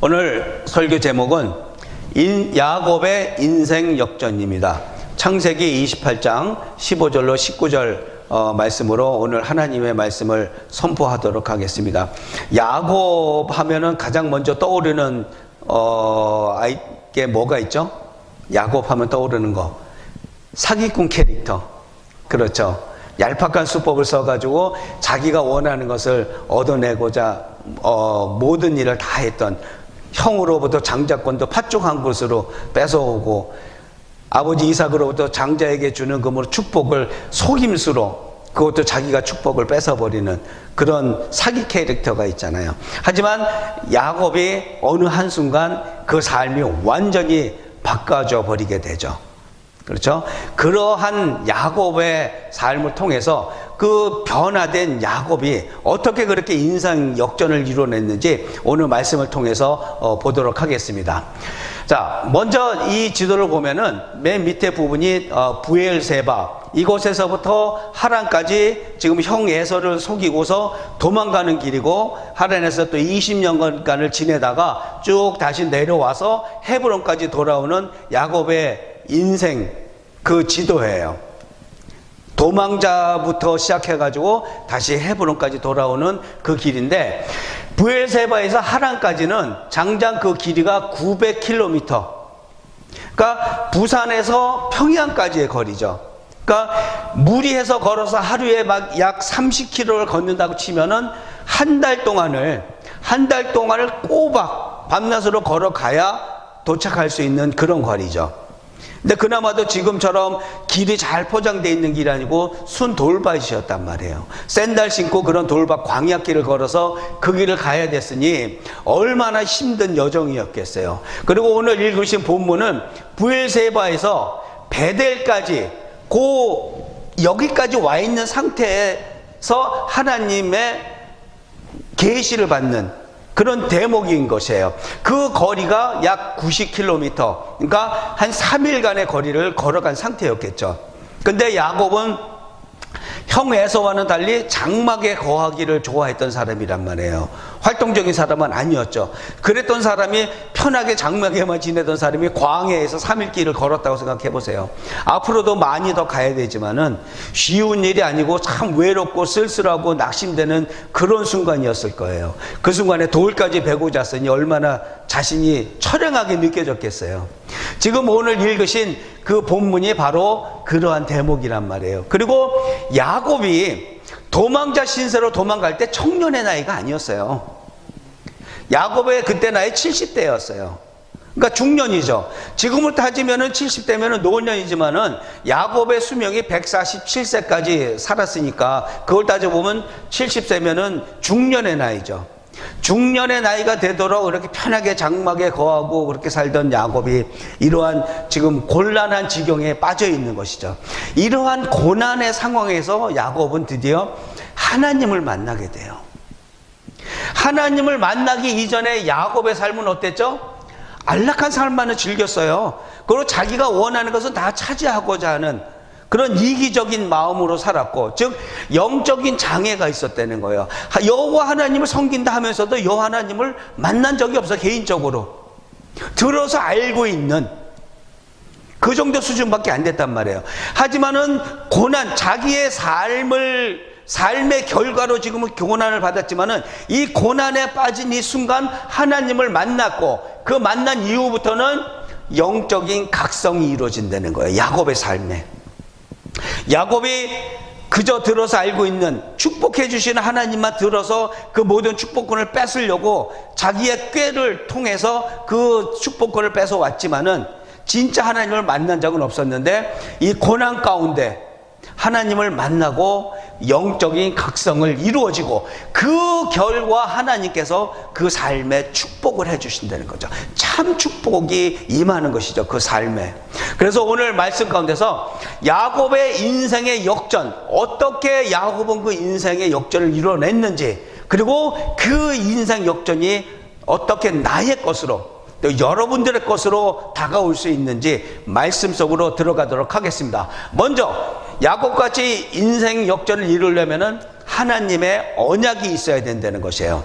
오늘 설교 제목은 야곱의 인생 역전입니다. 창세기 28장 15절로 19절 말씀으로 오늘 하나님의 말씀을 선포하도록 하겠습니다. 야곱 하면은 가장 먼저 떠오르는 게 뭐가 있죠? 야곱 하면 떠오르는 거, 사기꾼 캐릭터. 그렇죠. 얄팍한 수법을 써가지고 자기가 원하는 것을 얻어내고자 모든 일을 다 했던, 형으로부터 장자권도 팥죽 곳으로 뺏어오고 아버지 이삭으로부터 장자에게 주는 금으로 축복을 속임수로, 그것도 자기가 축복을 뺏어버리는 그런 사기 캐릭터가 있잖아요. 하지만 야곱이 어느 한순간 그 삶이 완전히 바꿔져 버리게 되죠. 그렇죠? 그러한 야곱의 삶을 통해서 그 변화된 야곱이 어떻게 그렇게 인생 역전을 이뤄냈는지 오늘 말씀을 통해서 보도록 하겠습니다. 자, 먼저 이 지도를 보면은 맨 밑에 부분이 브엘세바, 이곳에서부터 하란까지 지금 형 에서를 속이고서 도망가는 길이고, 하란에서 또 20년간을 지내다가 쭉 다시 내려와서 헤브론까지 돌아오는 야곱의 인생 그 지도예요. 도망자부터 시작해가지고 다시 헤브론까지 돌아오는 그 길인데, 브엘세바에서 하란까지는 장장 그 길이가 900km. 그러니까 부산에서 평양까지의 거리죠. 그러니까 무리해서 걸어서 하루에 막 약 30km를 걷는다고 치면은 한 달 동안을 꼬박 밤낮으로 걸어가야 도착할 수 있는 그런 거리죠. 근데 그나마도 지금처럼 길이 잘 포장되어 있는 길이 아니고 순 돌밭이었단 말이에요. 샌들 신고 그런 돌밭 광야길을 걸어서 그 길을 가야 됐으니 얼마나 힘든 여정이었겠어요. 그리고 오늘 읽으신 본문은 브엘세바에서 베델까지 여기까지 와 있는 상태에서 하나님의 계시를 받는 그런 대목인 것이에요. 그 거리가 약 90km, 그러니까 한 3일간의 거리를 걸어간 상태였겠죠. 근데 야곱은 형 에서와는 달리 장막에 거하기를 좋아했던 사람이란 말이에요. 활동적인 사람은 아니었죠. 그랬던 사람이, 편하게 장막에만 지내던 사람이 광야에서 3일 길을 걸었다고 생각해 보세요. 앞으로도 많이 더 가야 되지만은 쉬운 일이 아니고 참 외롭고 쓸쓸하고 낙심되는 그런 순간이었을 거예요. 그 순간에 돌까지 베고 잤으니 얼마나 자신이 처량하게 느껴졌겠어요. 지금 오늘 읽으신 그 본문이 바로 그러한 대목이란 말이에요. 그리고 야곱이 도망자 신세로 도망갈 때 청년의 나이가 아니었어요. 야곱의 그때 나이 70대였어요. 그러니까 중년이죠. 지금으로 따지면은 70대면은 노년이지만은 야곱의 수명이 147세까지 살았으니까 그걸 따져보면 70세면은 중년의 나이죠. 중년의 나이가 되도록 그렇게 편하게 장막에 거하고 그렇게 살던 야곱이 이러한 지금 곤란한 지경에 빠져 있는 것이죠. 이러한 고난의 상황에서 야곱은 드디어 하나님을 만나게 돼요. 하나님을 만나기 이전에 야곱의 삶은 어땠죠? 안락한 삶만을 즐겼어요. 그리고 자기가 원하는 것은 다 차지하고자 하는 그런 이기적인 마음으로 살았고, 즉 영적인 장애가 있었다는 거예요. 여호와 하나님을 섬긴다 하면서도 여호와 하나님을 만난 적이 없어. 개인적으로 들어서 알고 있는 그 정도 수준밖에 안 됐단 말이에요. 하지만은 고난, 자기의 삶의 결과로 지금은 고난을 받았지만은 이 고난에 빠진 이 순간 하나님을 만났고, 그 만난 이후부터는 영적인 각성이 이루어진다는 거예요. 야곱의 삶에. 야곱이 그저 들어서 알고 있는, 축복해 주시는 하나님만 들어서 그 모든 축복권을 뺏으려고 자기의 꾀를 통해서 그 축복권을 뺏어왔지만은 진짜 하나님을 만난 적은 없었는데, 이 고난 가운데 하나님을 만나고 영적인 각성을 이루어지고, 그 결과 하나님께서 그 삶에 축복을 해주신다는 거죠. 참 축복이 임하는 것이죠, 그 삶에. 그래서 오늘 말씀 가운데서 야곱의 인생의 역전, 어떻게 야곱은 그 인생의 역전을 이뤄냈는지, 그리고 그 인생 역전이 어떻게 나의 것으로, 또 여러분들의 것으로 다가올 수 있는지 말씀 속으로 들어가도록 하겠습니다. 먼저 야곱같이 인생 역전을 이루려면은 하나님의 언약이 있어야 된다는 것이에요.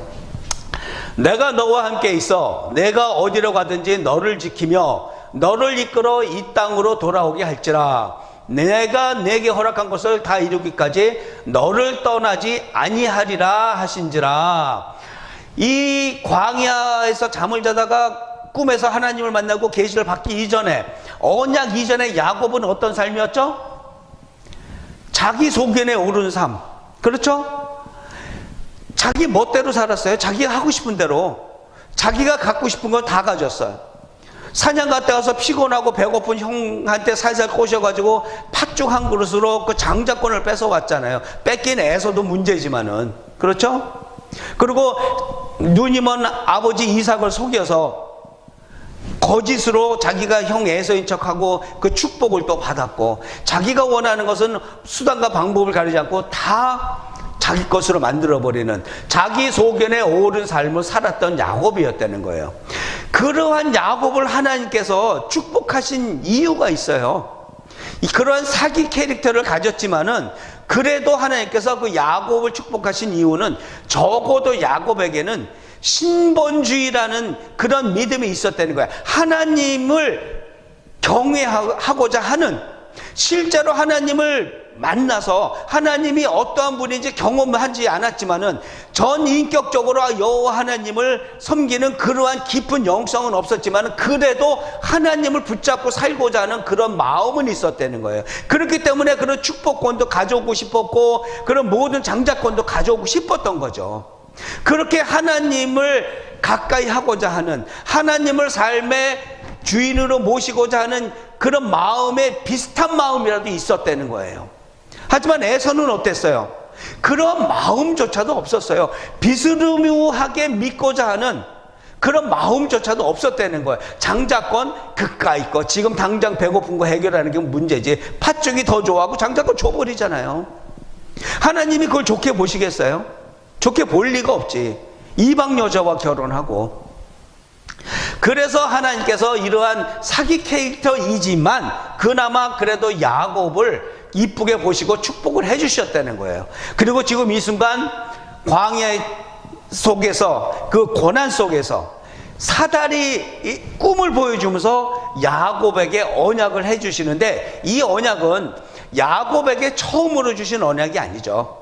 내가 너와 함께 있어 내가 어디로 가든지 너를 지키며 너를 이끌어 이 땅으로 돌아오게 할지라. 내가 내게 허락한 것을 다 이루기까지 너를 떠나지 아니하리라 하신지라. 이 광야에서 잠을 자다가 꿈에서 하나님을 만나고 계시를 받기 이전에, 언약 이전에 야곱은 어떤 삶이었죠? 자기 소견에 오른 삶. 그렇죠? 자기 멋대로 살았어요. 자기가 하고 싶은 대로. 자기가 갖고 싶은 걸 다 가졌어요. 사냥 갔다 와서 피곤하고 배고픈 형한테 살살 꼬셔가지고 팥죽 한 그릇으로 그 장자권을 뺏어왔잖아요. 뺏긴 애서도 문제지만은. 그렇죠? 그리고 눈이 먼 아버지 이삭을 속여서 거짓으로 자기가 형 에서인 척하고 그 축복을 또 받았고, 자기가 원하는 것은 수단과 방법을 가리지 않고 다 자기 것으로 만들어버리는 자기 소견에 오른 삶을 살았던 야곱이었다는 거예요. 그러한 야곱을 하나님께서 축복하신 이유가 있어요. 그러한 사기 캐릭터를 가졌지만은 그래도 하나님께서 그 야곱을 축복하신 이유는 적어도 야곱에게는 신본주의라는 그런 믿음이 있었다는 거야. 하나님을 경외하고자 하는, 실제로 하나님을 만나서 하나님이 어떠한 분인지 경험하지 않았지만은 전인격적으로 여호와 하나님을 섬기는 그러한 깊은 영성은 없었지만은 그래도 하나님을 붙잡고 살고자 하는 그런 마음은 있었다는 거예요. 그렇기 때문에 그런 축복권도 가져오고 싶었고 그런 모든 장자권도 가져오고 싶었던 거죠. 그렇게 하나님을 가까이 하고자 하는, 하나님을 삶의 주인으로 모시고자 하는 그런 마음에 비슷한 마음이라도 있었다는 거예요. 하지만 에서는 어땠어요? 그런 마음조차도 없었어요. 비스무리하게 믿고자 하는 그런 마음조차도 없었다는 거예요. 장자권 그까이 거, 지금 당장 배고픈 거 해결하는 게 문제지, 팥죽이 더 좋아하고 장자권 줘버리잖아요. 하나님이 그걸 좋게 보시겠어요? 좋게 볼 리가 없지. 이방 여자와 결혼하고. 그래서 하나님께서 이러한 사기 캐릭터이지만 그나마 그래도 야곱을 이쁘게 보시고 축복을 해주셨다는 거예요. 그리고 지금 이 순간 광야 속에서, 그 고난 속에서 사달이 꿈을 보여주면서 야곱에게 언약을 해주시는데, 이 언약은 야곱에게 처음으로 주신 언약이 아니죠.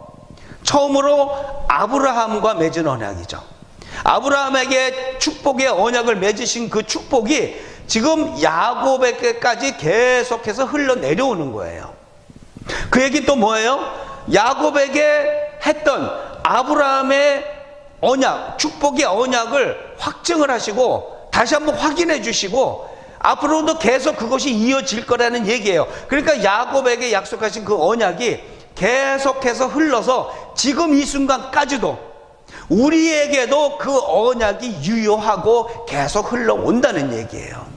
처음으로 아브라함과 맺은 언약이죠. 아브라함에게 축복의 언약을 맺으신 그 축복이 지금 야곱에게까지 계속해서 흘러내려오는 거예요. 그 얘기 또 뭐예요? 야곱에게 했던 아브라함의 언약, 축복의 언약을 확증을 하시고 다시 한번 확인해 주시고 앞으로도 계속 그것이 이어질 거라는 얘기예요. 그러니까 야곱에게 약속하신 그 언약이 계속해서 흘러서 지금 이 순간까지도 우리에게도 그 언약이 유효하고 계속 흘러온다는 얘기예요.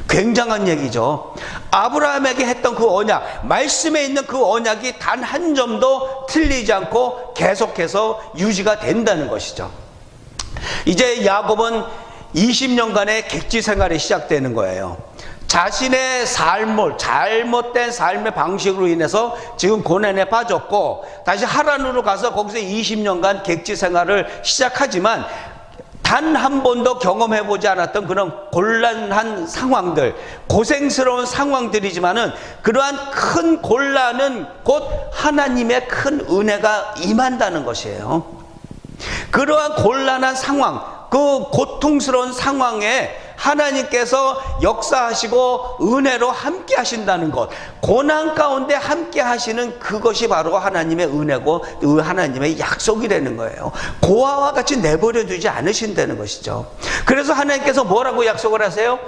굉장한 얘기죠. 아브라함에게 했던 그 언약, 말씀에 있는 그 언약이 단 한 점도 틀리지 않고 계속해서 유지가 된다는 것이죠. 이제 야곱은 20년간의 객지 생활이 시작되는 거예요. 자신의 삶을, 잘못된 삶의 방식으로 인해서 지금 고난에 빠졌고 다시 하란으로 가서 거기서 20년간 객지 생활을 시작하지만 단 한 번도 경험해보지 않았던 그런 곤란한 상황들, 고생스러운 상황들이지만은 그러한 큰 곤란은 곧 하나님의 큰 은혜가 임한다는 것이에요. 그러한 곤란한 상황, 그 고통스러운 상황에 하나님께서 역사하시고 은혜로 함께 하신다는 것, 고난 가운데 함께 하시는 그것이 바로 하나님의 은혜고 하나님의 약속이라는 거예요. 고아와 같이 내버려 두지 않으신다는 것이죠. 그래서 하나님께서 뭐라고 약속을 하세요?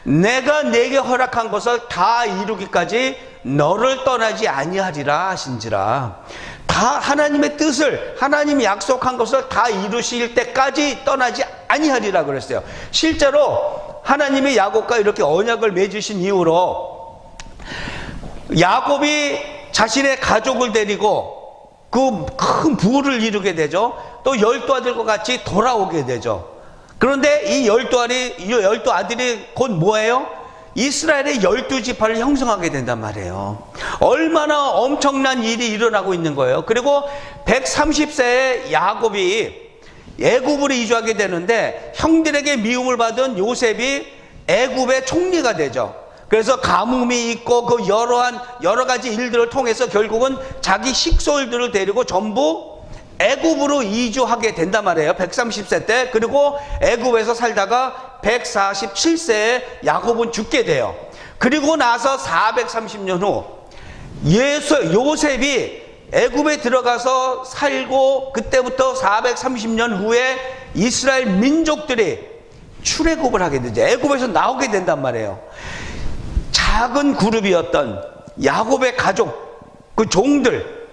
내가 내게 허락한 것을 다 이루기까지 너를 떠나지 아니하리라 하신지라. 다 하나님의 뜻을, 하나님이 약속한 것을 다 이루실 때까지 떠나지 아니하리라 그랬어요. 실제로 하나님이 야곱과 이렇게 언약을 맺으신 이후로 야곱이 자신의 가족을 데리고 그 큰 부를 이루게 되죠. 또 12아들과 같이 돌아오게 되죠. 그런데 이 12아들이 곧 뭐예요? 이스라엘의 12지파를 형성하게 된단 말이에요. 얼마나 엄청난 일이 일어나고 있는 거예요. 그리고 130세의 야곱이 애굽으로 이주하게 되는데 형들에게 미움을 받은 요셉이 애굽의 총리가 되죠. 그래서 가뭄이 있고 그 여러 가지 일들을 통해서 결국은 자기 식솔들을 데리고 전부 애굽으로 이주하게 된단 말이에요. 130세 때. 그리고 애굽에서 살다가 147세에 야곱은 죽게 돼요. 그리고 나서 430년 후 요셉이 애굽에 들어가서 살고 그때부터 430년 후에 이스라엘 민족들이 출애굽을 하게 되죠. 애굽에서 나오게 된단 말이에요. 작은 그룹이었던 야곱의 가족, 그 종들,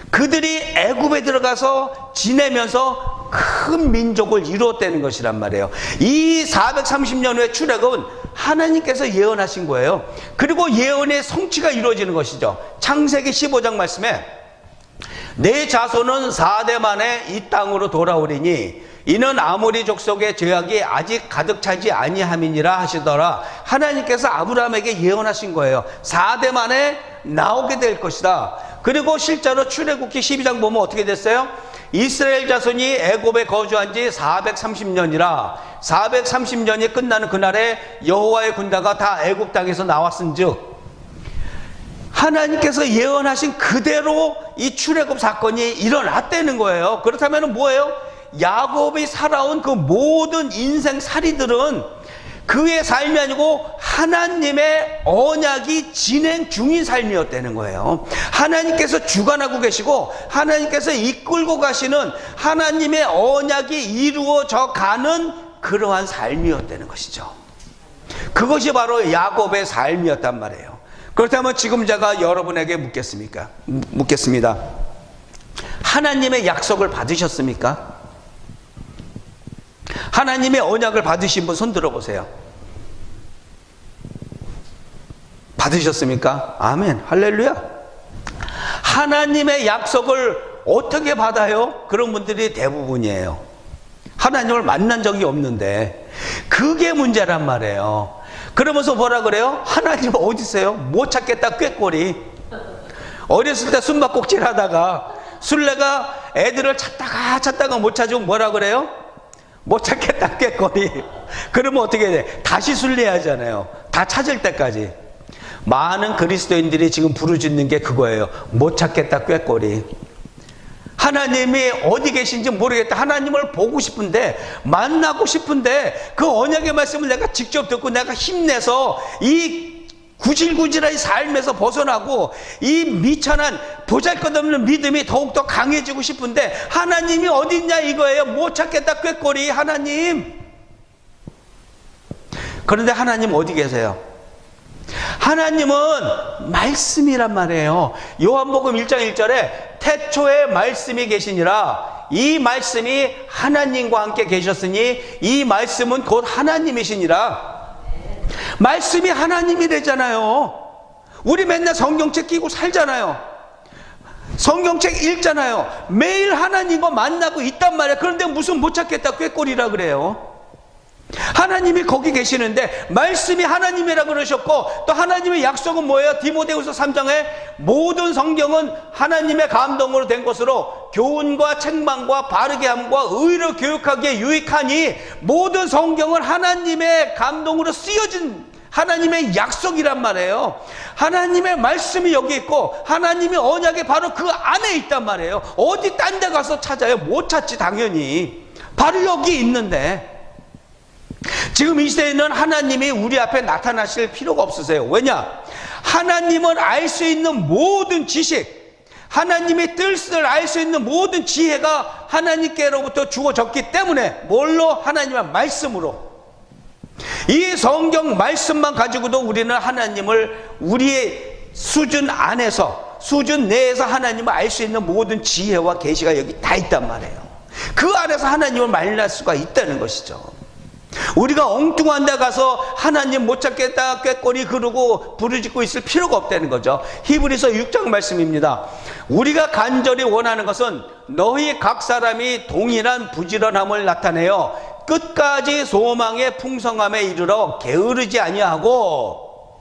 그들이 애굽에 들어가서 지내면서 큰 민족을 이루었다는 것이란 말이에요. 이 430년 후의 출애굽은 하나님께서 예언하신 거예요. 그리고 예언의 성취가 이루어지는 것이죠. 창세기 15장 말씀에 내 자손은 4대 만에 이 땅으로 돌아오리니 이는 아모리 족속의 죄악이 아직 가득 차지 아니함이니라 하시더라. 하나님께서 아브라함에게 예언하신 거예요. 4대 만에 나오게 될 것이다. 그리고 실제로 출애굽기 12장 보면 어떻게 됐어요? 이스라엘 자손이 애굽에 거주한 지 430년이라 430년이 끝나는 그날에 여호와의 군대가 다 애굽 땅에서 나왔은즉 하나님께서 예언하신 그대로 이 출애굽 사건이 일어났다는 거예요. 그렇다면 뭐예요? 야곱이 살아온 그 모든 인생살이들은 그의 삶이 아니고 하나님의 언약이 진행 중인 삶이었다는 거예요. 하나님께서 주관하고 계시고 하나님께서 이끌고 가시는 하나님의 언약이 이루어져 가는 그러한 삶이었다는 것이죠. 그것이 바로 야곱의 삶이었단 말이에요. 그렇다면 지금 제가 여러분에게 묻겠습니다. 하나님의 약속을 받으셨습니까? 하나님의 언약을 받으신 분 손 들어보세요. 받으셨습니까? 아멘, 할렐루야. 하나님의 약속을 어떻게 받아요? 그런 분들이 대부분이에요. 하나님을 만난 적이 없는데 그게 문제란 말이에요. 그러면서 뭐라 그래요? 하나님 어디 있어요? 못 찾겠다 꾀꼬리. 어렸을 때 숨바꼭질 하다가 술래가 애들을 찾다가 못 찾으면 뭐라 그래요? 못 찾겠다 꾀꼬리. 그러면 어떻게 돼? 다시 순례하잖아요. 다 찾을 때까지. 많은 그리스도인들이 지금 부르짖는 게 그거예요. 못 찾겠다 꾀꼬리. 하나님이 어디 계신지 모르겠다. 하나님을 보고 싶은데, 만나고 싶은데 그 언약의 말씀을 내가 직접 듣고 내가 힘내서 이 구질구질한 삶에서 벗어나고 이 미천한 보잘것없는 믿음이 더욱더 강해지고 싶은데 하나님이 어디 있냐 이거예요. 못 찾겠다 꾀꼬리. 하나님. 그런데 하나님 어디 계세요? 하나님은 말씀이란 말이에요. 요한복음 1장 1절에 태초에 말씀이 계시니라. 이 말씀이 하나님과 함께 계셨으니 이 말씀은 곧 하나님이시니라. 말씀이 하나님이래잖아요. 우리 맨날 성경책 끼고 살잖아요. 성경책 읽잖아요. 매일 하나님과 만나고 있단 말이에요. 그런데 무슨 못 찾겠다 꾀꼬리라 그래요. 하나님이 거기 계시는데 말씀이 하나님이라 그러셨고 또 하나님의 약속은 뭐예요? 디모데후서 3장에 모든 성경은 하나님의 감동으로 된 것으로 교훈과 책망과 바르게 함과 의로 교육하기에 유익하니 모든 성경은 하나님의 감동으로 쓰여진 하나님의 약속이란 말이에요. 하나님의 말씀이 여기 있고 하나님의 언약이 바로 그 안에 있단 말이에요. 어디 딴 데 가서 찾아요? 못 찾지 당연히. 바로 여기 있는데 지금 이 시대에는 하나님이 우리 앞에 나타나실 필요가 없으세요. 왜냐? 하나님을 알 수 있는 모든 지식, 하나님의 뜻을 알 수 있는 모든 지혜가 하나님께로부터 주어졌기 때문에 뭘로? 하나님의 말씀으로. 이 성경 말씀만 가지고도 우리는 하나님을 우리의 수준 안에서, 수준 내에서 하나님을 알 수 있는 모든 지혜와 계시가 여기 다 있단 말이에요. 그 안에서 하나님을 만날 수가 있다는 것이죠. 우리가 엉뚱한 데 가서 하나님 못 찾겠다 꾀꼬리 그러고 부르짖고 있을 필요가 없다는 거죠. 히브리서 6장 말씀입니다. 우리가 간절히 원하는 것은 너희 각 사람이 동일한 부지런함을 나타내어 끝까지 소망의 풍성함에 이르러 게으르지 아니하고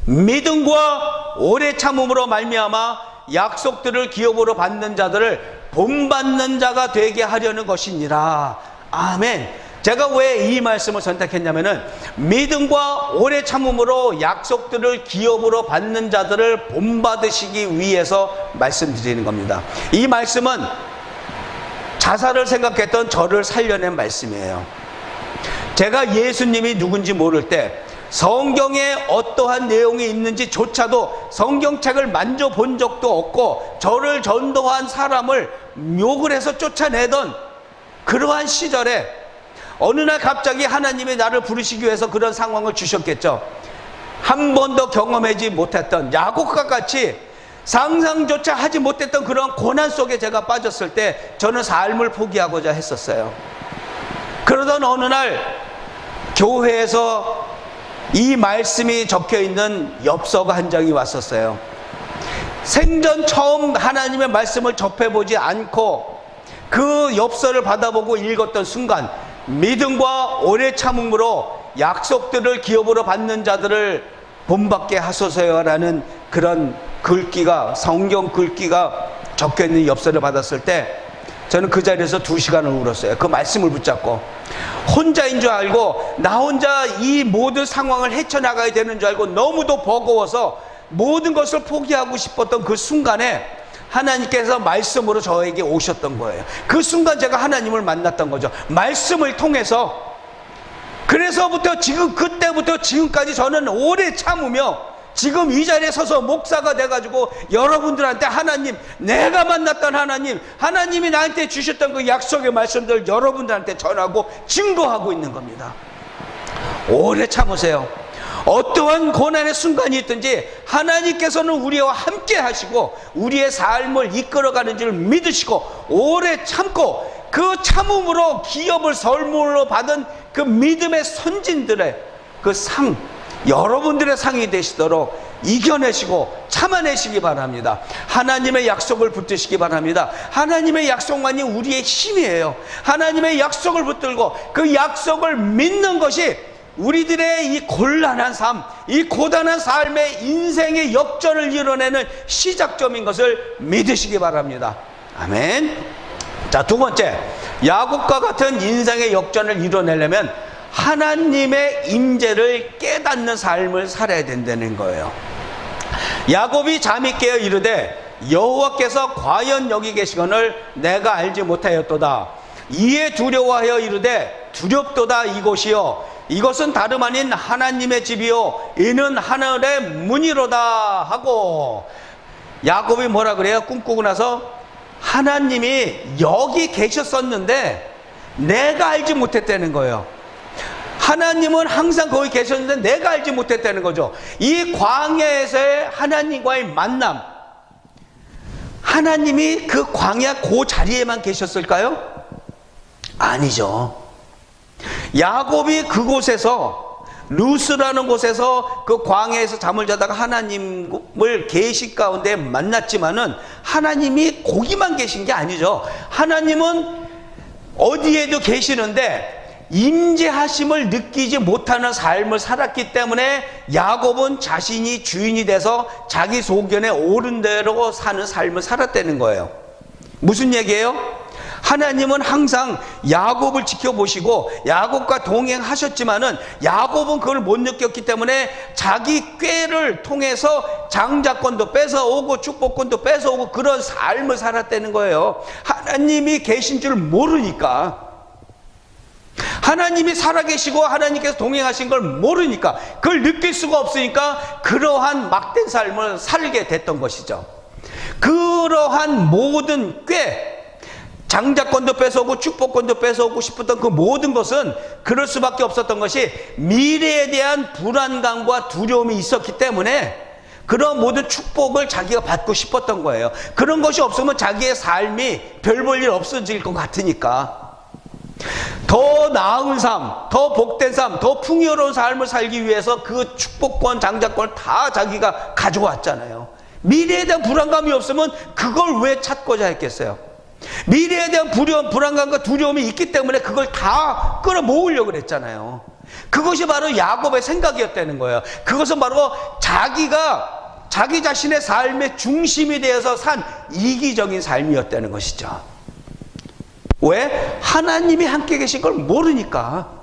믿음과 오래 참음으로 말미암아 약속들을 기업으로 받는 자들을 본받는 자가 되게 하려는 것이니라. 아멘. 제가 왜 이 말씀을 선택했냐면은 믿음과 오래 참음으로 약속들을 기업으로 받는 자들을 본받으시기 위해서 말씀드리는 겁니다. 이 말씀은 자살을 생각했던 저를 살려낸 말씀이에요. 제가 예수님이 누군지 모를 때 성경에 어떠한 내용이 있는지조차도 성경책을 만져본 적도 없고 저를 전도한 사람을 욕을 해서 쫓아내던 그러한 시절에 어느 날 갑자기 하나님이 나를 부르시기 위해서 그런 상황을 주셨겠죠. 한 번도 경험하지 못했던 야곱과 같이 상상조차 하지 못했던 그런 고난 속에 제가 빠졌을 때 저는 삶을 포기하고자 했었어요. 그러던 어느 날 교회에서 이 말씀이 적혀있는 엽서가 한 장이 왔었어요. 생전 처음 하나님의 말씀을 접해보지 않고 그 엽서를 받아보고 읽었던 순간 믿음과 오래 참음으로 약속들을 기업으로 받는 자들을 본받게 하소서요라는 그런 글귀가, 성경 글귀가 적혀있는 엽서를 받았을 때 저는 그 자리에서 2시간을 울었어요. 그 말씀을 붙잡고 혼자인 줄 알고 나 혼자 이 모든 상황을 헤쳐나가야 되는 줄 알고 너무도 버거워서 모든 것을 포기하고 싶었던 그 순간에 하나님께서 말씀으로 저에게 오셨던 거예요. 그 순간 제가 하나님을 만났던 거죠. 말씀을 통해서. 그래서부터 그때부터 지금까지 저는 오래 참으며 지금 이 자리에 서서 목사가 돼가지고 여러분들한테 하나님, 내가 만났던 하나님, 하나님이 나한테 주셨던 그 약속의 말씀들 여러분들한테 전하고 증거하고 있는 겁니다. 오래 참으세요. 어떠한 고난의 순간이 있든지 하나님께서는 우리와 함께 하시고 우리의 삶을 이끌어가는 줄 믿으시고 오래 참고 그 참음으로 기업을 선물로 받은 그 믿음의 선진들의 그 상, 여러분들의 상이 되시도록 이겨내시고 참아내시기 바랍니다. 하나님의 약속을 붙드시기 바랍니다. 하나님의 약속만이 우리의 힘이에요. 하나님의 약속을 붙들고 그 약속을 믿는 것이 우리들의 이 곤란한 삶, 이 고단한 삶의 인생의 역전을 이뤄내는 시작점인 것을 믿으시기 바랍니다. 아멘. 자, 두 번째, 야곱과 같은 인생의 역전을 이뤄내려면 하나님의 임재를 깨닫는 삶을 살아야 된다는 거예요. 야곱이 잠이 깨어 이르되 여호와께서 과연 여기 계시거늘 내가 알지 못하였도다. 이에 두려워하여 이르되 두렵도다 이곳이요 이것은 다름 아닌 하나님의 집이요 이는 하늘의 문이로다 하고, 야곱이 뭐라 그래요? 꿈꾸고 나서 하나님이 여기 계셨었는데 내가 알지 못했다는 거예요. 하나님은 항상 거기 계셨는데 내가 알지 못했다는 거죠. 이 광야에서의 하나님과의 만남, 하나님이 그 광야 그 자리에만 계셨을까요? 아니죠. 야곱이 그곳에서, 루스라는 곳에서 그 광야에서 잠을 자다가 하나님을 계시 가운데 만났지만은 하나님이 거기만 계신 게 아니죠. 하나님은 어디에도 계시는데 임재하심을 느끼지 못하는 삶을 살았기 때문에 야곱은 자신이 주인이 돼서 자기 소견에 옳은 대로 사는 삶을 살았다는 거예요. 무슨 얘기예요? 하나님은 항상 야곱을 지켜보시고 야곱과 동행하셨지만은 야곱은 그걸 못 느꼈기 때문에 자기 꾀를 통해서 장자권도 뺏어오고 축복권도 뺏어오고 그런 삶을 살았다는 거예요. 하나님이 계신 줄 모르니까, 하나님이 살아계시고 하나님께서 동행하신 걸 모르니까, 그걸 느낄 수가 없으니까 그러한 막된 삶을 살게 됐던 것이죠. 그러한 모든 꾀, 장자권도 뺏어오고 축복권도 뺏어오고 싶었던 그 모든 것은 그럴 수밖에 없었던 것이 미래에 대한 불안감과 두려움이 있었기 때문에 그런 모든 축복을 자기가 받고 싶었던 거예요. 그런 것이 없으면 자기의 삶이 별 볼 일 없어질 것 같으니까 더 나은 삶, 더 복된 삶, 더 풍요로운 삶을 살기 위해서 그 축복권, 장자권을 다 자기가 가져왔잖아요. 미래에 대한 불안감이 없으면 그걸 왜 찾고자 했겠어요? 미래에 대한 불안감과 두려움이 있기 때문에 그걸 다 끌어모으려고 그랬잖아요. 그것이 바로 야곱의 생각이었다는 거예요. 그것은 바로 자기가 자기 자신의 삶의 중심이 되어서 산 이기적인 삶이었다는 것이죠. 왜? 하나님이 함께 계신 걸 모르니까.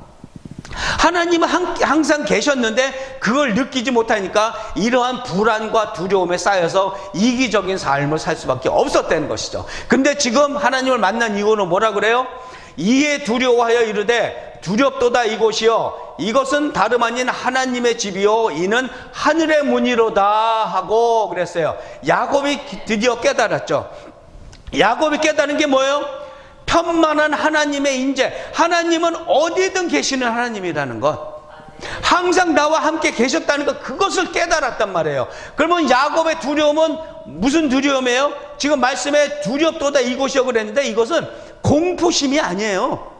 하나님은 항상 계셨는데 그걸 느끼지 못하니까 이러한 불안과 두려움에 쌓여서 이기적인 삶을 살 수밖에 없었다는 것이죠. 근데 지금 하나님을 만난 이유는 뭐라 그래요? 이에 두려워하여 이르되 두렵도다 이곳이요 이것은 다름 아닌 하나님의 집이요 이는 하늘의 문이로다 하고 그랬어요. 야곱이 드디어 깨달았죠. 야곱이 깨달은 게 뭐예요? 편만한 하나님의 인재, 하나님은 어디든 계시는 하나님이라는 것, 항상 나와 함께 계셨다는 것, 그것을 깨달았단 말이에요. 그러면 야곱의 두려움은 무슨 두려움이에요? 지금 말씀에 두렵도다 이곳이요 그랬는데 이것은 공포심이 아니에요.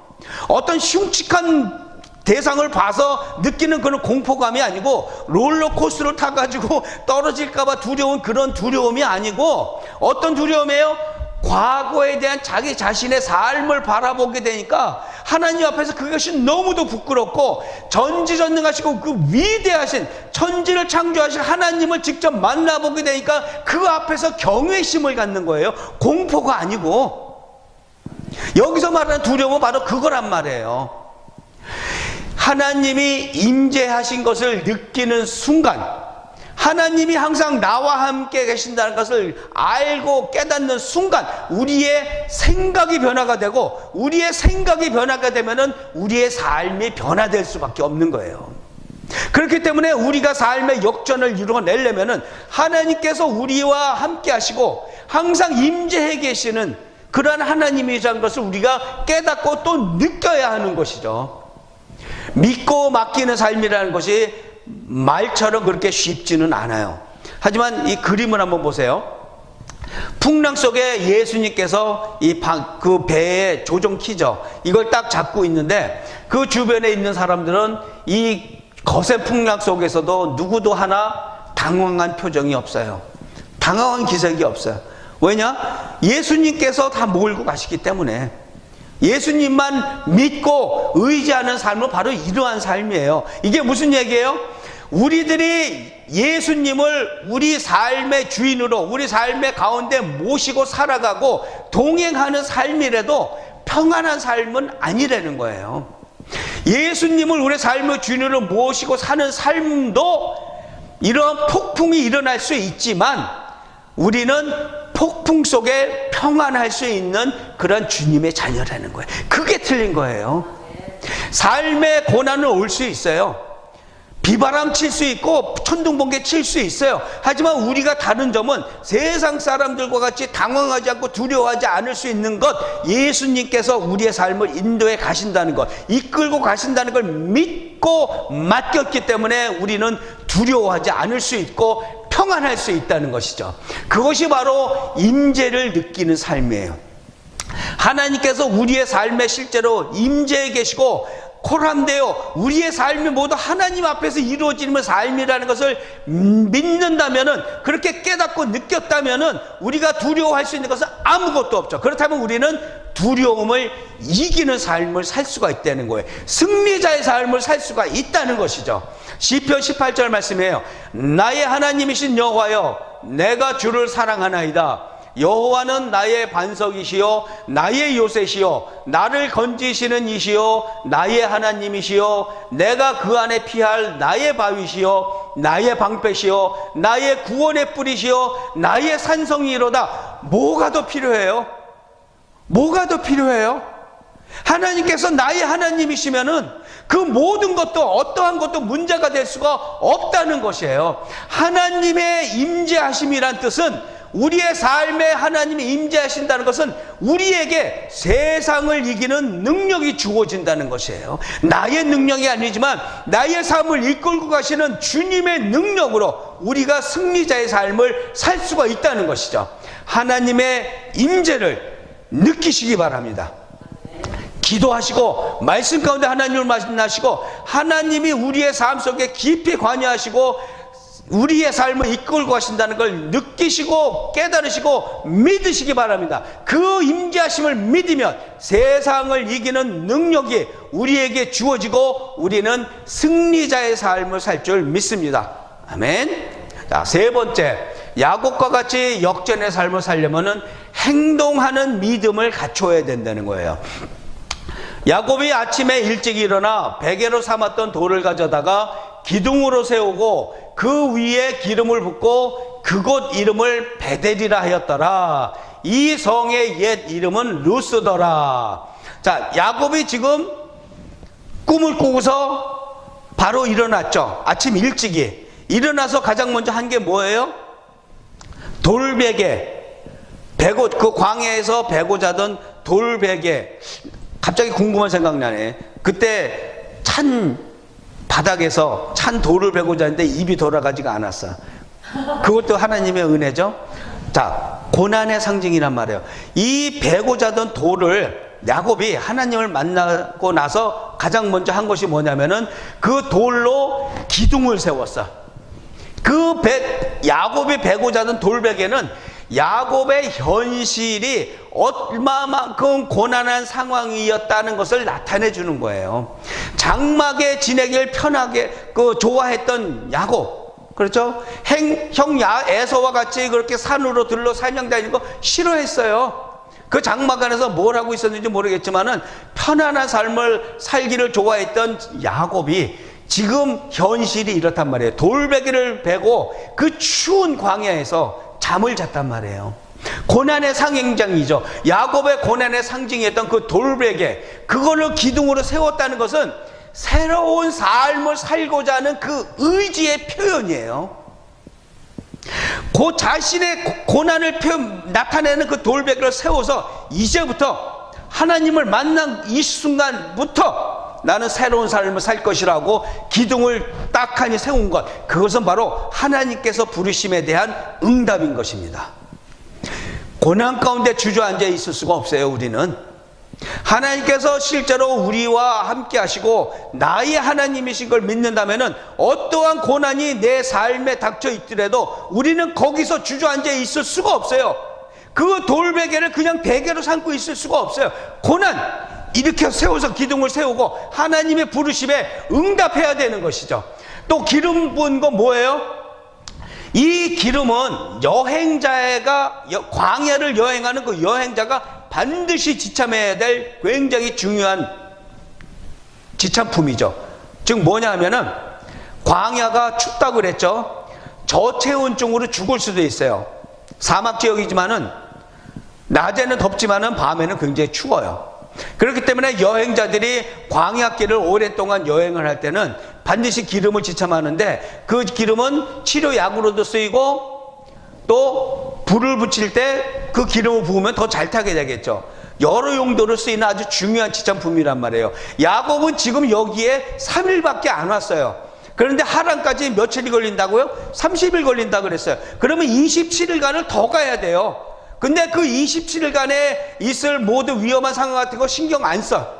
어떤 흉측한 대상을 봐서 느끼는 그런 공포감이 아니고 롤러코스터를 타가지고 떨어질까봐 두려운 그런 두려움이 아니고 어떤 두려움이에요? 과거에 대한 자기 자신의 삶을 바라보게 되니까 하나님 앞에서 그것이 너무도 부끄럽고 전지전능하시고 그 위대하신 천지를 창조하신 하나님을 직접 만나보게 되니까 그 앞에서 경외심을 갖는 거예요. 공포가 아니고. 여기서 말하는 두려움은 바로 그거란 말이에요. 하나님이 임재하신 것을 느끼는 순간, 하나님이 항상 나와 함께 계신다는 것을 알고 깨닫는 순간 우리의 생각이 변화가 되고, 우리의 생각이 변화가 되면은 우리의 삶이 변화될 수밖에 없는 거예요. 그렇기 때문에 우리가 삶의 역전을 이루어내려면은 하나님께서 우리와 함께 하시고 항상 임재해 계시는 그러한 하나님이라는 것을 우리가 깨닫고 또 느껴야 하는 것이죠. 믿고 맡기는 삶이라는 것이 말처럼 그렇게 쉽지는 않아요. 하지만 이 그림을 한번 보세요. 풍랑 속에 예수님께서 그 배에 조종키죠. 이걸 딱 잡고 있는데 그 주변에 있는 사람들은 이 거센 풍랑 속에서도 누구도 하나 당황한 표정이 없어요. 당황한 기색이 없어요. 왜냐? 예수님께서 다 몰고 가시기 때문에. 예수님만 믿고 의지하는 삶은 바로 이러한 삶이에요. 이게 무슨 얘기예요? 우리들이 예수님을 우리 삶의 주인으로 우리 삶의 가운데 모시고 살아가고 동행하는 삶이라도 평안한 삶은 아니라는 거예요. 예수님을 우리 삶의 주인으로 모시고 사는 삶도 이런 폭풍이 일어날 수 있지만 우리는 폭풍 속에 평안할 수 있는 그런 주님의 자녀라는 거예요. 그게 틀린 거예요. 삶의 고난은 올 수 있어요. 비바람 칠 수 있고 천둥번개 칠 수 있어요. 하지만 우리가 다른 점은 세상 사람들과 같이 당황하지 않고 두려워하지 않을 수 있는 것, 예수님께서 우리의 삶을 인도해 가신다는 것, 이끌고 가신다는 걸 믿고 맡겼기 때문에 우리는 두려워하지 않을 수 있고 평안할 수 있다는 것이죠. 그것이 바로 임재를 느끼는 삶이에요. 하나님께서 우리의 삶에 실제로 임재해 계시고 코람되어 우리의 삶이 모두 하나님 앞에서 이루어지는 삶이라는 것을 믿는다면은, 그렇게 깨닫고 느꼈다면은 우리가 두려워할 수 있는 것은 아무것도 없죠. 그렇다면 우리는 두려움을 이기는 삶을 살 수가 있다는 거예요. 승리자의 삶을 살 수가 있다는 것이죠. 시편 18절 말씀이에요. 나의 하나님이신 여호와여, 내가 주를 사랑하나이다. 여호와는 나의 반석이시요 나의 요새시요 나를 건지시는 이시요 나의 하나님이시요 내가 그 안에 피할 나의 바위시요 나의 방패시요 나의 구원의 뿌리시요 나의 산성이로다. 뭐가 더 필요해요? 뭐가 더 필요해요? 하나님께서 나의 하나님이시면은 그 모든 것도 어떠한 것도 문제가 될 수가 없다는 것이에요. 하나님의 임재하심이란 뜻은, 우리의 삶에 하나님이 임재하신다는 것은 우리에게 세상을 이기는 능력이 주어진다는 것이에요. 나의 능력이 아니지만 나의 삶을 이끌고 가시는 주님의 능력으로 우리가 승리자의 삶을 살 수가 있다는 것이죠. 하나님의 임재를 느끼시기 바랍니다. 기도하시고 말씀 가운데 하나님을 만나시고 하나님이 우리의 삶 속에 깊이 관여하시고 우리의 삶을 이끌고 가신다는 걸 느끼시고 깨달으시고 믿으시기 바랍니다. 그 임재하심을 믿으면 세상을 이기는 능력이 우리에게 주어지고 우리는 승리자의 삶을 살 줄 믿습니다. 아멘. 자, 세 번째, 야곱과 같이 역전의 삶을 살려면은 행동하는 믿음을 갖춰야 된다는 거예요. 야곱이 아침에 일찍 일어나 베개로 삼았던 돌을 가져다가 기둥으로 세우고 그 위에 기름을 붓고 그곳 이름을 베델이라 하였더라. 이 성의 옛 이름은 루스더라. 자, 야곱이 지금 꿈을 꾸고서 바로 일어났죠. 아침 일찍이 일어나서 가장 먼저 한 게 뭐예요? 돌베개, 베고, 그 광야에서 베고 자던 돌베개. 갑자기 궁금한 생각나네. 그때 찬 바닥에서 찬 돌을 베고 자는데 입이 돌아가지가 않았어. 그것도 하나님의 은혜죠. 자, 고난의 상징이란 말이에요. 이 베고 자던 돌을 야곱이 하나님을 만나고 나서 가장 먼저 한 것이 뭐냐면은 그 돌로 기둥을 세웠어. 야곱이 베고 자던 돌베개는 야곱의 현실이 얼마만큼 고난한 상황이었다는 것을 나타내 주는 거예요. 장막에 지내길 편하게 좋아했던 야곱, 그렇죠? 형 에서와 같이 그렇게 산으로 들러 사냥 다니는 거 싫어했어요. 그 장막 안에서 뭘 하고 있었는지 모르겠지만은 편안한 삶을 살기를 좋아했던 야곱이 지금 현실이 이렇단 말이에요. 돌베개를 베고 그 추운 광야에서 잠을 잤단 말이에요. 고난의 상징이죠. 야곱의 고난의 상징이었던 그 돌베개, 그거를 기둥으로 세웠다는 것은 새로운 삶을 살고자 하는 그 의지의 표현이에요. 그 자신의 고난을 나타내는 그 돌베개를 세워서 이제부터 하나님을 만난 이 순간부터 나는 새로운 삶을 살 것이라고 기둥을 딱하니 세운 것, 그것은 바로 하나님께서 부르심에 대한 응답인 것입니다. 고난 가운데 주저앉아 있을 수가 없어요. 우리는 하나님께서 실제로 우리와 함께 하시고 나의 하나님이신 걸 믿는다면 어떠한 고난이 내 삶에 닥쳐 있더라도 우리는 거기서 주저앉아 있을 수가 없어요. 그 돌베개를 그냥 베개로 삼고 있을 수가 없어요. 고난 이렇게 세워서 기둥을 세우고 하나님의 부르심에 응답해야 되는 것이죠. 또 기름 부은 건 뭐예요? 이 기름은 여행자가 광야를 여행하는 그 여행자가 반드시 지참해야 될 굉장히 중요한 지참품이죠. 즉 뭐냐 하면은 광야가 춥다고 그랬죠. 저체온증으로 죽을 수도 있어요. 사막 지역이지만은 낮에는 덥지만은 밤에는 굉장히 추워요. 그렇기 때문에 여행자들이 광야길을 오랫동안 여행을 할 때는 반드시 기름을 지참하는데 그 기름은 치료약으로도 쓰이고 또 불을 붙일 때 그 기름을 부으면 더 잘 타게 되겠죠. 여러 용도로 쓰이는 아주 중요한 지참품이란 말이에요. 야곱은 지금 여기에 3일밖에 안 왔어요. 그런데 하란까지 며칠이 걸린다고요? 30일 걸린다 그랬어요. 그러면 27일간을 더 가야 돼요. 근데 그 27일간에 있을 모든 위험한 상황 같은 거 신경 안 써.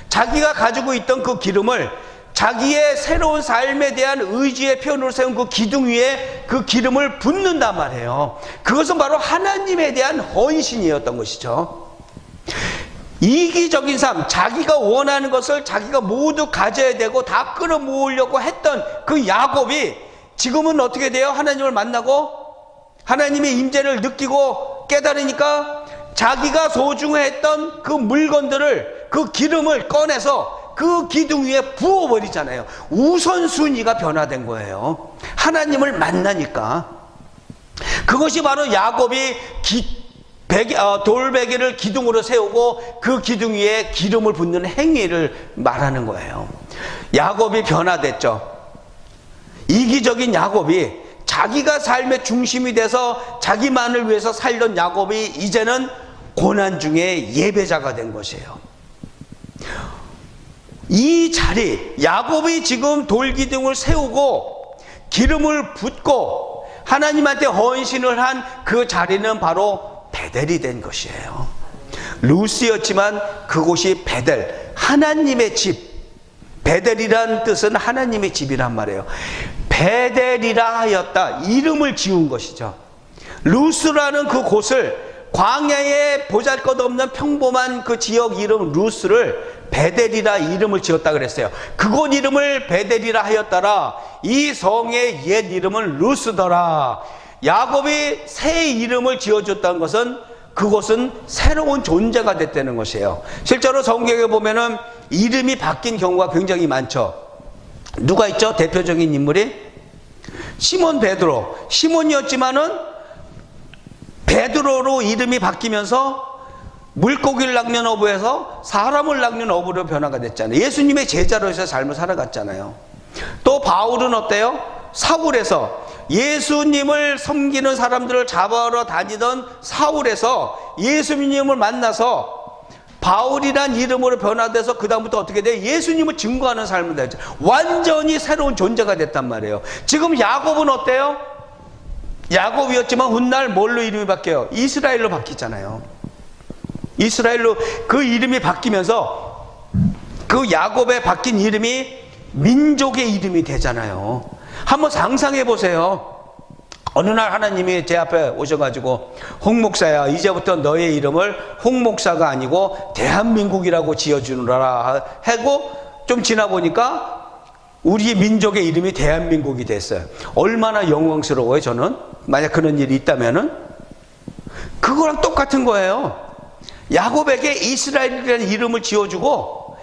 자기가 가지고 있던 그 기름을 자기의 새로운 삶에 대한 의지의 표현으로 세운 그 기둥 위에 그 기름을 붓는단 말이에요. 그것은 바로 하나님에 대한 헌신이었던 것이죠. 이기적인 삶, 자기가 원하는 것을 자기가 모두 가져야 되고 다 끌어모으려고 했던 그 야곱이 지금은 어떻게 돼요? 하나님을 만나고 하나님의 임재를 느끼고 깨달으니까 자기가 소중했던 그 물건들을, 그 기름을 꺼내서 그 기둥 위에 부어버리잖아요. 우선순위가 변화된 거예요. 하나님을 만나니까. 그것이 바로 야곱이 돌베개를 기둥으로 세우고 그 기둥 위에 기름을 붓는 행위를 말하는 거예요. 야곱이 변화됐죠. 이기적인 야곱이 자기가 삶의 중심이 돼서 자기만을 위해서 살던 야곱이 이제는 고난 중에 예배자가 된 것이에요. 이 자리, 야곱이 지금 돌기둥을 세우고 기름을 붓고 하나님한테 헌신을 한 그 자리는 바로 베델이 된 것이에요. 루스였지만 그곳이 베델, 하나님의 집. 베델이란 뜻은 하나님의 집이란 말이에요. 베델이라 하였다, 이름을 지은 것이죠. 루스라는 그 곳을, 광야에 보잘것없는 평범한 그 지역 이름 루스를 베델이라 이름을 지었다 그랬어요. 그곳 이름을 베델이라 하였더라. 이 성의 옛 이름은 루스더라. 야곱이 새 이름을 지어줬다는 것은 그곳은 새로운 존재가 됐다는 것이에요. 실제로 성경에 보면은 이름이 바뀐 경우가 굉장히 많죠. 누가 있죠? 대표적인 인물이 시몬 베드로. 시몬이었지만은 베드로로 이름이 바뀌면서 물고기를 낚는 어부에서 사람을 낚는 어부로 변화가 됐잖아요. 예수님의 제자로서 삶을 살아갔잖아요. 또 바울은 어때요? 사울에서 예수님을 섬기는 사람들을 잡아러 다니던 사울에서 예수님을 만나서 바울이란 이름으로 변화돼서 그 다음부터 어떻게 돼요? 예수님을 증거하는 삶을 되죠. 완전히 새로운 존재가 됐단 말이에요. 지금 야곱은 어때요? 야곱이었지만 훗날 뭘로 이름이 바뀌어요? 이스라엘로 바뀌잖아요. 이스라엘로 그 이름이 바뀌면서 그 야곱에 바뀐 이름이 민족의 이름이 되잖아요. 한번 상상해 보세요. 어느 날 하나님이 제 앞에 오셔가지고 홍 목사야, 이제부터 너의 이름을 홍 목사가 아니고 대한민국이라고 지어주느라 하고 좀 지나 보니까 우리 민족의 이름이 대한민국이 됐어요. 얼마나 영광스러워요. 저는 만약 그런 일이 있다면은 그거랑 똑같은 거예요. 야곱에게 이스라엘이라는 이름을 지어주고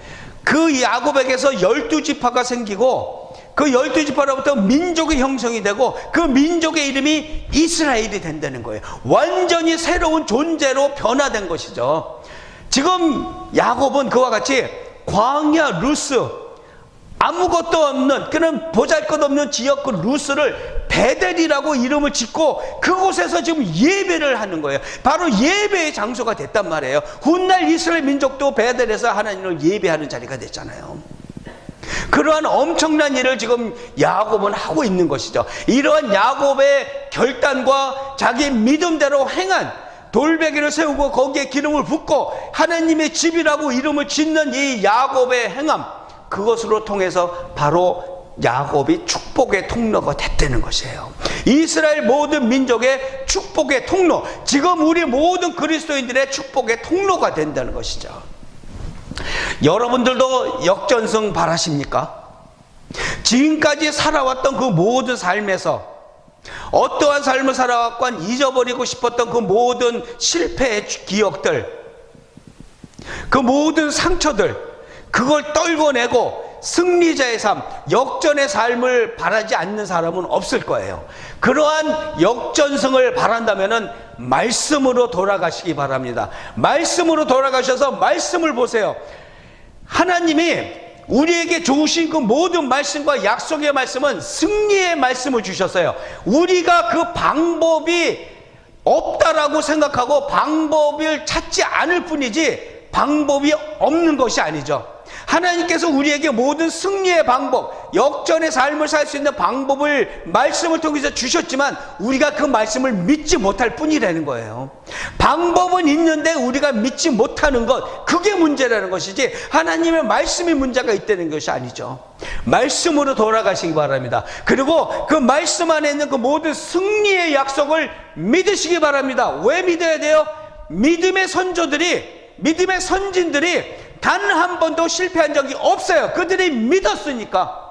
그 야곱에게서 12지파가 생기고 그 12지파로부터 민족의 형성이 되고 그 민족의 이름이 이스라엘이 된다는 거예요. 완전히 새로운 존재로 변화된 것이죠. 지금 야곱은 그와 같이 광야 루스, 아무것도 없는 그런 보잘것없는 지역 그 루스를 베델이라고 이름을 짓고 그곳에서 지금 예배를 하는 거예요. 바로 예배의 장소가 됐단 말이에요. 훗날 이스라엘 민족도 베델에서 하나님을 예배하는 자리가 됐잖아요. 그러한 엄청난 일을 지금 야곱은 하고 있는 것이죠. 이러한 야곱의 결단과 자기 믿음대로 행한, 돌베개를 세우고 거기에 기름을 붓고 하나님의 집이라고 이름을 짓는 이 야곱의 행함, 그것으로 통해서 바로 야곱이 축복의 통로가 됐다는 것이에요. 이스라엘 모든 민족의 축복의 통로, 지금 우리 모든 그리스도인들의 축복의 통로가 된다는 것이죠. 여러분들도 역전승 바라십니까? 지금까지 살아왔던 그 모든 삶에서 어떠한 삶을 살아왔건 잊어버리고 싶었던 그 모든 실패의 기억들, 그 모든 상처들, 그걸 떨궈내고 승리자의 삶, 역전의 삶을 바라지 않는 사람은 없을 거예요. 그러한 역전승을 바란다면은 말씀으로 돌아가시기 바랍니다. 말씀으로 돌아가셔서 말씀을 보세요. 하나님이 우리에게 주신 그 모든 말씀과 약속의 말씀은 승리의 말씀을 주셨어요. 우리가 그 방법이 없다라고 생각하고 방법을 찾지 않을 뿐이지 방법이 없는 것이 아니죠. 하나님께서 우리에게 모든 승리의 방법, 역전의 삶을 살 수 있는 방법을 말씀을 통해서 주셨지만 우리가 그 말씀을 믿지 못할 뿐이라는 거예요. 방법은 있는데 우리가 믿지 못하는 것, 그게 문제라는 것이지 하나님의 말씀이 문제가 있다는 것이 아니죠. 말씀으로 돌아가시기 바랍니다. 그리고 그 말씀 안에 있는 그 모든 승리의 약속을 믿으시기 바랍니다. 왜 믿어야 돼요? 믿음의 선조들이, 믿음의 선진들이 단 한 번도 실패한 적이 없어요. 그들이 믿었으니까.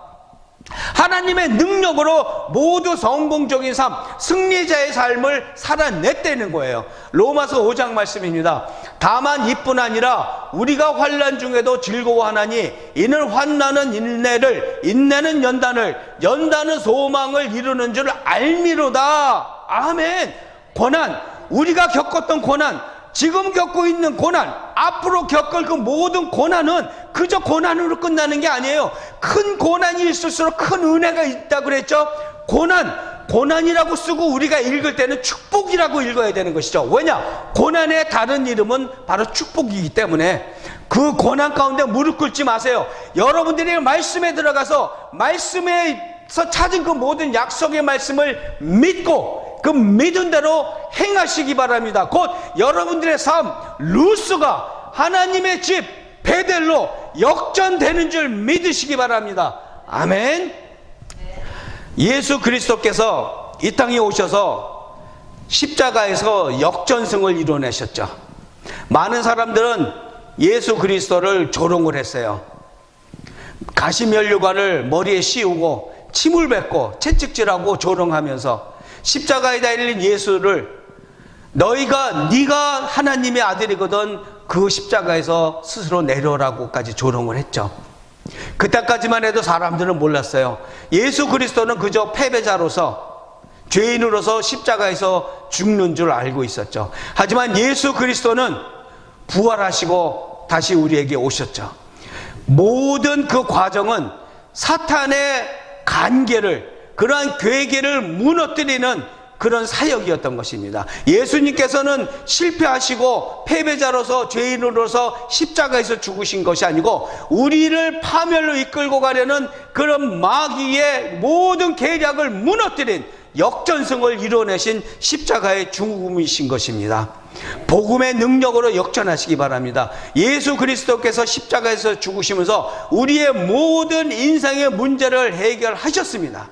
하나님의 능력으로 모두 성공적인 삶, 승리자의 삶을 살아냈다는 거예요. 로마서 5장 말씀입니다. 다만 이뿐 아니라 우리가 환난 중에도 즐거워하나니 이는 환난은 인내를, 인내는 연단을, 연단은 소망을 이루는 줄 알미로다. 아멘. 고난, 우리가 겪었던 고난, 지금 겪고 있는 고난, 앞으로 겪을 그 모든 고난은 그저 고난으로 끝나는 게 아니에요. 큰 고난이 있을수록 큰 은혜가 있다고 그랬죠. 고난이라고 쓰고 우리가 읽을 때는 축복이라고 읽어야 되는 것이죠. 왜냐? 고난의 다른 이름은 바로 축복이기 때문에 그 고난 가운데 무릎 꿇지 마세요. 여러분들이 말씀에 들어가서 말씀에서 찾은 그 모든 약속의 말씀을 믿고 그 믿은 대로 행하시기 바랍니다. 곧 여러분들의 삶, 루스가 하나님의 집 베델로 역전되는 줄 믿으시기 바랍니다. 아멘. 예수 그리스도께서 이 땅에 오셔서 십자가에서 역전승을 이뤄내셨죠. 많은 사람들은 예수 그리스도를 조롱을 했어요. 가시면류관을 머리에 씌우고 침을 뱉고 채찍질하고 조롱하면서 십자가에 달린 예수를 네가 하나님의 아들이거든 그 십자가에서 스스로 내려오라고까지 조롱을 했죠. 그때까지만 해도 사람들은 몰랐어요. 예수 그리스도는 그저 패배자로서 죄인으로서 십자가에서 죽는 줄 알고 있었죠. 하지만 예수 그리스도는 부활하시고 다시 우리에게 오셨죠. 모든 그 과정은 사탄의 간계를, 그러한 괴계를 무너뜨리는 그런 사역이었던 것입니다. 예수님께서는 실패하시고 패배자로서 죄인으로서 십자가에서 죽으신 것이 아니고 우리를 파멸로 이끌고 가려는 그런 마귀의 모든 계략을 무너뜨린 역전승을 이뤄내신 십자가의 죽음이신 것입니다. 복음의 능력으로 역전하시기 바랍니다. 예수 그리스도께서 십자가에서 죽으시면서 우리의 모든 인생의 문제를 해결하셨습니다.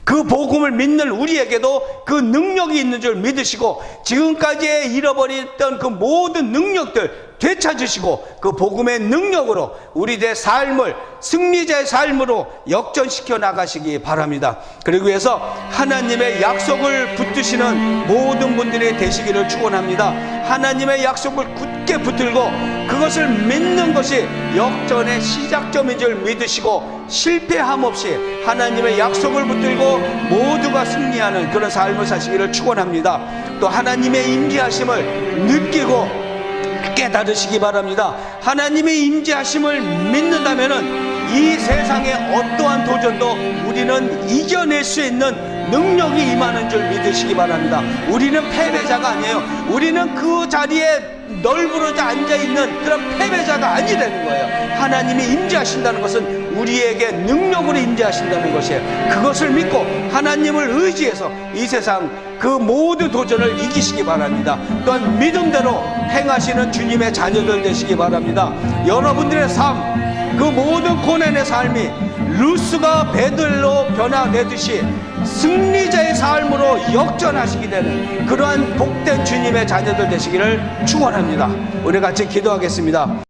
그 복음을 믿는 우리에게도 그 능력이 있는 줄 믿으시고 지금까지 잃어버렸던 그 모든 능력들 되찾으시고 그 복음의 능력으로 우리의 삶을 승리자의 삶으로 역전시켜 나가시기 바랍니다. 그러기 위해서 하나님의 약속을 붙드시는 모든 분들이 되시기를 축원합니다. 하나님의 약속을 굳게 붙들고 그것을 믿는 것이 역전의 시작점인 줄 믿으시고 실패함 없이 하나님의 약속을 붙들고 모두가 승리하는 그런 삶을 사시기를 축원합니다. 또 하나님의 임재하심을 느끼고 깨달으시기 바랍니다. 하나님의 임재하심을 믿는다면은 이 세상의 어떠한 도전도 우리는 이겨낼 수 있는 능력이 임하는 줄 믿으시기 바랍니다. 우리는 패배자가 아니에요. 우리는 그 자리에 널브러져 앉아있는 그런 패배자가 아니라는 거예요. 하나님이 임재하신다는 것은 우리에게 능력으로 임재하신다는 것이에요. 그것을 믿고 하나님을 의지해서 이 세상 그 모든 도전을 이기시기 바랍니다. 또한 믿음대로 행하시는 주님의 자녀들 되시기 바랍니다. 여러분들의 삶, 그 모든 고난의 삶이 루스가 베들로 변화되듯이 승리자의 삶으로 역전하시게 되는 그러한 복된 주님의 자녀들 되시기를 축원합니다. 우리 같이 기도하겠습니다.